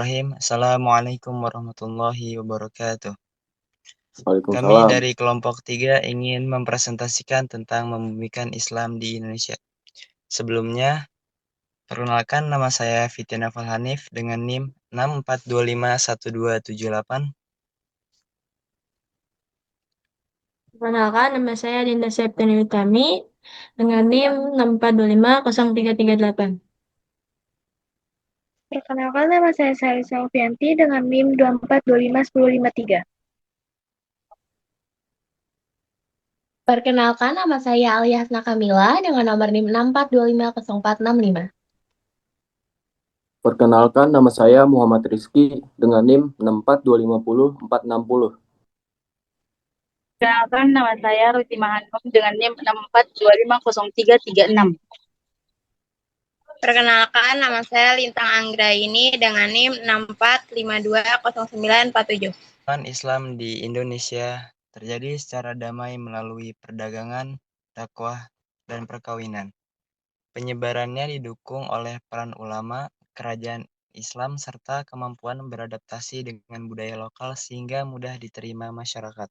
Bismillahirrahmanirrahim. Assalamualaikum warahmatullahi wabarakatuh. Kami Waalaikumsalam. dari kelompok 3 ingin mempresentasikan tentang membumikan Islam di Indonesia. Sebelumnya, perkenalkan nama saya Fitina Falhanif dengan NIM 6425128. Perkenalkan, nama saya Dinda Septiani Utami dengan NIM 6425038. Perkenalkan, nama saya Sari Salvianti dengan NIM 24251053. Perkenalkan, nama saya Alia Hasna Kamila dengan nomor NIM 642500465. Perkenalkan, nama saya Muhammad Rizky dengan NIM 64250-460. Perkenalkan, nama saya Ruti Mahanum dengan NIM 642503336. Perkenalkan, nama saya Lintang Anggraini dengan NIM 64520947. Islam di Indonesia terjadi secara damai melalui perdagangan, dakwah, dan perkawinan. Penyebarannya didukung oleh peran ulama, kerajaan Islam, serta kemampuan beradaptasi dengan budaya lokal sehingga mudah diterima masyarakat.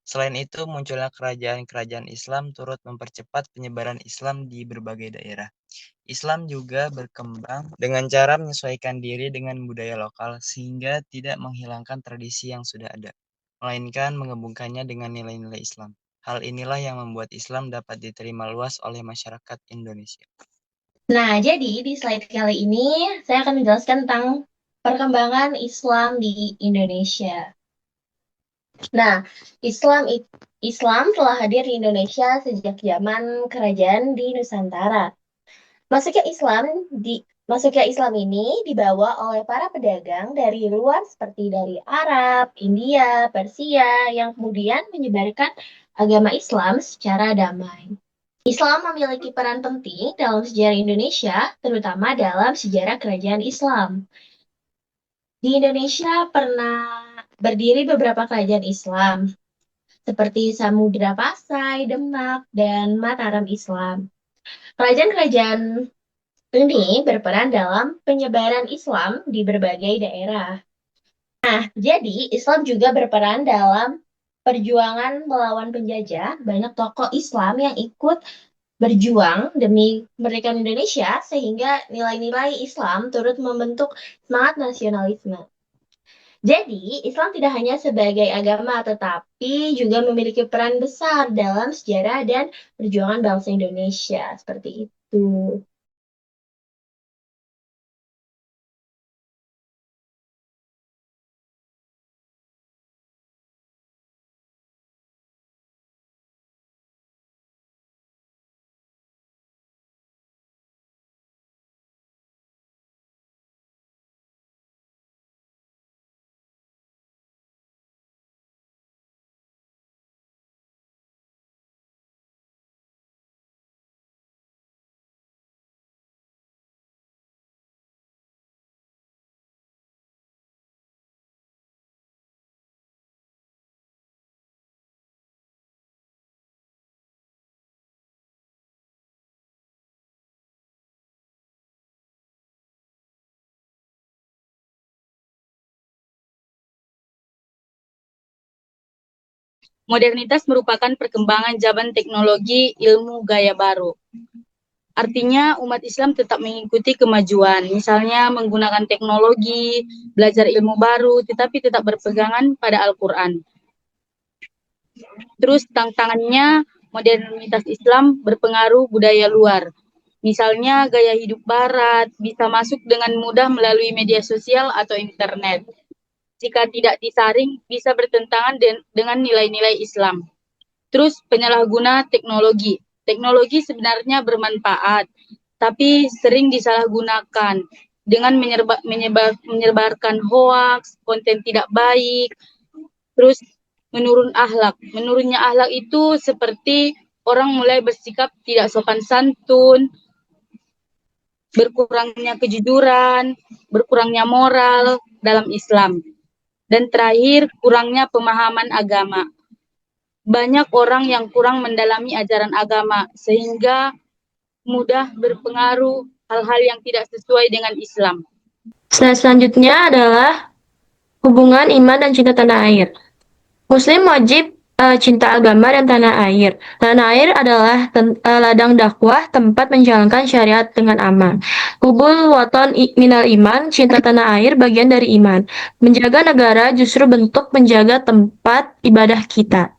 Selain itu, munculnya kerajaan-kerajaan Islam turut mempercepat penyebaran Islam di berbagai daerah. Islam juga berkembang dengan cara menyesuaikan diri dengan budaya lokal sehingga tidak menghilangkan tradisi yang sudah ada, melainkan menggabungkannya dengan nilai-nilai Islam. Hal inilah yang membuat Islam dapat diterima luas oleh masyarakat Indonesia. Nah, jadi di slide kali ini saya akan menjelaskan tentang perkembangan Islam di Indonesia. Nah, Islam telah hadir di Indonesia sejak zaman kerajaan di Nusantara. Masuknya Islam ini dibawa oleh para pedagang dari luar seperti dari Arab, India, Persia yang kemudian menyebarkan agama Islam secara damai. Islam memiliki peran penting dalam sejarah Indonesia, terutama dalam sejarah kerajaan Islam. Di Indonesia pernah berdiri beberapa kerajaan Islam, seperti Samudra Pasai, Demak, dan Mataram Islam. Kerajaan-kerajaan ini berperan dalam penyebaran Islam di berbagai daerah. Nah, jadi Islam juga berperan dalam perjuangan melawan penjajah. Banyak tokoh Islam yang ikut berjuang demi kemerdekaan Indonesia sehingga nilai-nilai Islam turut membentuk semangat nasionalisme. Jadi, Islam tidak hanya sebagai agama tetapi juga memiliki peran besar dalam sejarah dan perjuangan bangsa Indonesia. Seperti itu. Modernitas merupakan perkembangan zaman teknologi ilmu gaya baru. Artinya umat Islam tetap mengikuti kemajuan, misalnya menggunakan teknologi, belajar ilmu baru, tetapi tetap berpegangan pada Al-Quran. Terus tantangannya, modernitas Islam berpengaruh budaya luar. Misalnya gaya hidup barat bisa masuk dengan mudah melalui media sosial atau internet. Jika tidak disaring, bisa bertentangan dengan nilai-nilai Islam. Terus penyalahguna teknologi. Teknologi sebenarnya bermanfaat, tapi sering disalahgunakan dengan menyebarkan hoaks, konten tidak baik, terus menurun akhlak. Menurunnya akhlak itu seperti orang mulai bersikap tidak sopan santun, berkurangnya kejujuran, berkurangnya moral dalam Islam. Dan terakhir, kurangnya pemahaman agama. Banyak orang yang kurang mendalami ajaran agama, sehingga mudah berpengaruh hal-hal yang tidak sesuai dengan Islam. Slide selanjutnya adalah hubungan iman dan cinta tanah air. Muslim wajib cinta agama dan tanah air. Tanah air adalah ladang dakwah, tempat menjalankan syariat dengan aman. Hubul waton minal iman, cinta tanah air bagian dari iman. Menjaga negara justru bentuk menjaga tempat ibadah kita.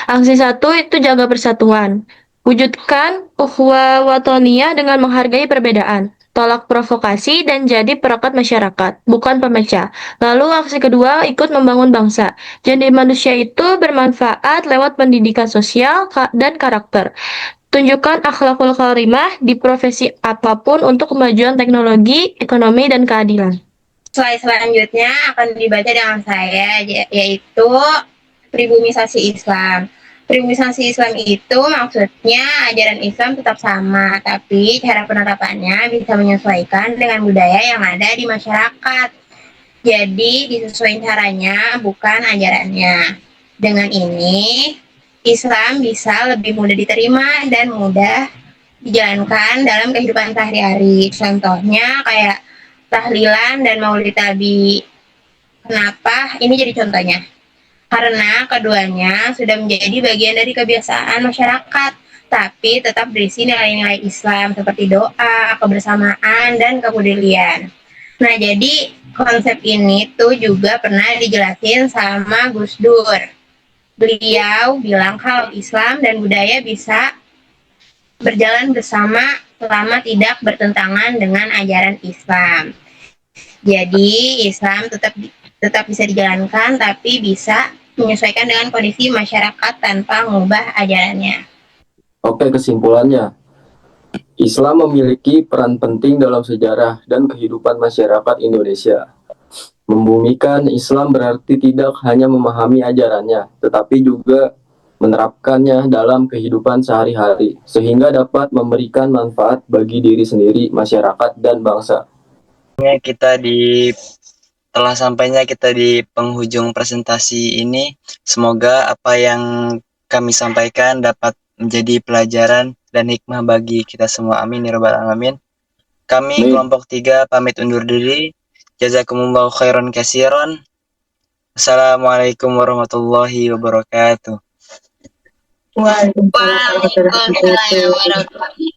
Aksi 1 itu jaga persatuan. Wujudkan ukhuwah watoniyah dengan menghargai perbedaan. Tolak provokasi dan jadi perekat masyarakat, bukan pemecah. Lalu aksi kedua, ikut membangun bangsa. Jadi manusia itu bermanfaat lewat pendidikan sosial dan karakter. Tunjukkan akhlakul karimah di profesi apapun untuk kemajuan teknologi, ekonomi, dan keadilan. Slide selanjutnya akan dibaca dengan saya, yaitu pribumisasi Islam. Pribumisasi Islam itu maksudnya ajaran Islam tetap sama, tapi cara penerapannya bisa menyesuaikan dengan budaya yang ada di masyarakat. Jadi disesuaikan caranya, bukan ajarannya. Dengan ini, Islam bisa lebih mudah diterima dan mudah dijalankan dalam kehidupan sehari-hari. Contohnya kayak tahlilan dan maulid Nabi. Kenapa? Ini jadi contohnya. Karena keduanya sudah menjadi bagian dari kebiasaan masyarakat, tapi tetap berisi nilai-nilai Islam seperti doa, kebersamaan, dan kepedulian. Nah, jadi konsep ini tuh juga pernah dijelasin sama Gus Dur. Beliau bilang kalau Islam dan budaya bisa berjalan bersama selama tidak bertentangan dengan ajaran Islam. Jadi Islam tetap bisa dijalankan, tapi bisa menyesuaikan dengan kondisi masyarakat tanpa mengubah ajarannya. Oke, kesimpulannya. Islam memiliki peran penting dalam sejarah dan kehidupan masyarakat Indonesia. Membumikan Islam berarti tidak hanya memahami ajarannya, tetapi juga menerapkannya dalam kehidupan sehari-hari, sehingga dapat memberikan manfaat bagi diri sendiri, masyarakat, dan bangsa. Telah sampainya kita di penghujung presentasi ini. Semoga apa yang kami sampaikan dapat menjadi pelajaran dan hikmah bagi kita semua. Amin ya rabbal alamin. Kami kelompok 3 pamit undur diri. Jazakumullahu khairan katsiran. Assalamualaikum warahmatullahi wabarakatuh. Waalaikumsalam warahmatullahi wabarakatuh.